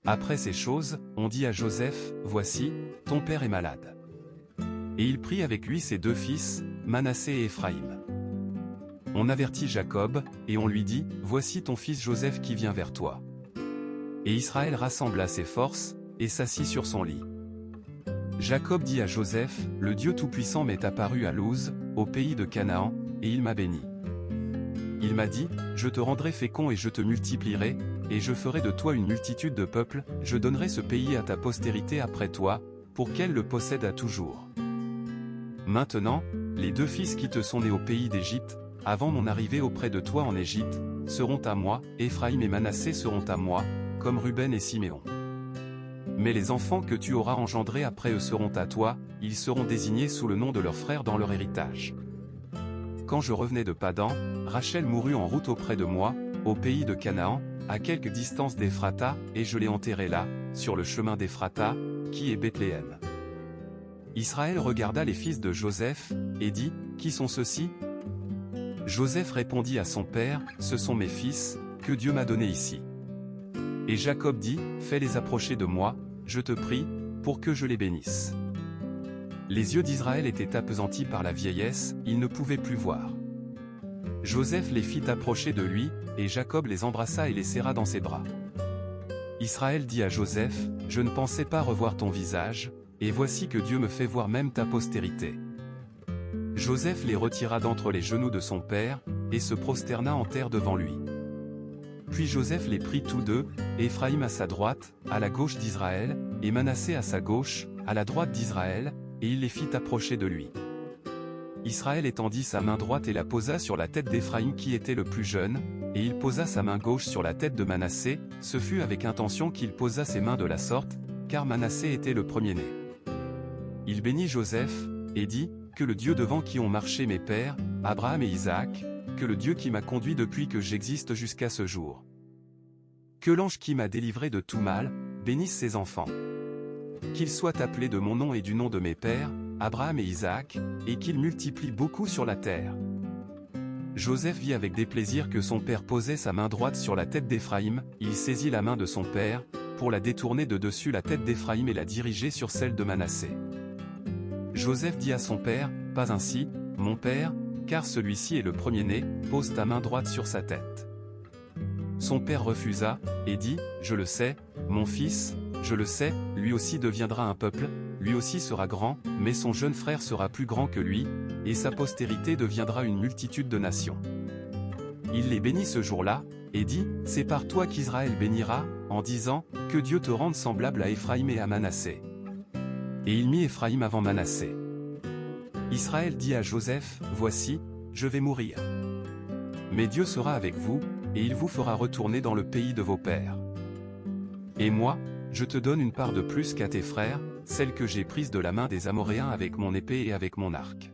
Après ces choses, on dit à Joseph, « Voici, ton père est malade. » Et il prit avec lui ses deux fils, Manassé et Éphraïm. On avertit Jacob, et on lui dit, « Voici ton fils Joseph qui vient vers toi. » Et Israël rassembla ses forces, et s'assit sur son lit. Jacob dit à Joseph, « Le Dieu Tout-Puissant m'est apparu à Luz, au pays de Canaan, et il m'a béni. Il m'a dit, je te rendrai fécond et je te multiplierai, et je ferai de toi une multitude de peuples, je donnerai ce pays à ta postérité après toi, pour qu'elle le possède à toujours. Maintenant, les deux fils qui te sont nés au pays d'Égypte, avant mon arrivée auprès de toi en Égypte, seront à moi, Éphraïm et Manassé seront à moi, comme Ruben et Siméon. Mais les enfants que tu auras engendrés après eux seront à toi, ils seront désignés sous le nom de leurs frères dans leur héritage. Quand je revenais de Padan, Rachel mourut en route auprès de moi, au pays de Canaan, à quelque distance d'Éphrata, et je l'ai enterrée là, sur le chemin d'Éphrata, qui est Bethléem. Israël regarda les fils de Joseph, et dit, « Qui sont ceux-ci » Joseph répondit à son père, « Ce sont mes fils, que Dieu m'a donnés ici. » Et Jacob dit, « Fais-les approcher de moi, je te prie, pour que je les bénisse. » Les yeux d'Israël étaient appesantis par la vieillesse, il ne pouvait plus voir. Joseph les fit approcher de lui, et Jacob les embrassa et les serra dans ses bras. Israël dit à Joseph, « Je ne pensais pas revoir ton visage, et voici que Dieu me fait voir même ta postérité. » Joseph les retira d'entre les genoux de son père, et se prosterna en terre devant lui. Puis Joseph les prit tous deux, Éphraïm à sa droite, à la gauche d'Israël, et Manassé à sa gauche, à la droite d'Israël, et il les fit approcher de lui. Israël étendit sa main droite et la posa sur la tête d'Éphraïm qui était le plus jeune, et il posa sa main gauche sur la tête de Manassé, ce fut avec intention qu'il posa ses mains de la sorte, car Manassé était le premier-né. Il bénit Joseph, et dit, « Que le Dieu devant qui ont marché mes pères, Abraham et Isaac, que le Dieu qui m'a conduit depuis que j'existe jusqu'à ce jour. Que l'ange qui m'a délivré de tout mal, bénisse ses enfants. Qu'il soit appelé de mon nom et du nom de mes pères, Abraham et Isaac, et qu'il multiplie beaucoup sur la terre. » Joseph vit avec déplaisir que son père posait sa main droite sur la tête d'Éphraïm, il saisit la main de son père, pour la détourner de dessus la tête d'Éphraïm et la diriger sur celle de Manassé. Joseph dit à son père, « Pas ainsi, mon père, car celui-ci est le premier-né, pose ta main droite sur sa tête. » Son père refusa, et dit, « Je le sais, mon fils, je le sais, lui aussi deviendra un peuple, lui aussi sera grand, mais son jeune frère sera plus grand que lui, et sa postérité deviendra une multitude de nations. » Il les bénit ce jour-là, et dit, « C'est par toi qu'Israël bénira, en disant, que Dieu te rende semblable à Éphraïm et à Manassé. » Et il mit Éphraïm avant Manassé. Israël dit à Joseph, « Voici, je vais mourir. Mais Dieu sera avec vous, et il vous fera retourner dans le pays de vos pères. Et moi, je te donne une part de plus qu'à tes frères, celle que j'ai prise de la main des Amoréens avec mon épée et avec mon arc. »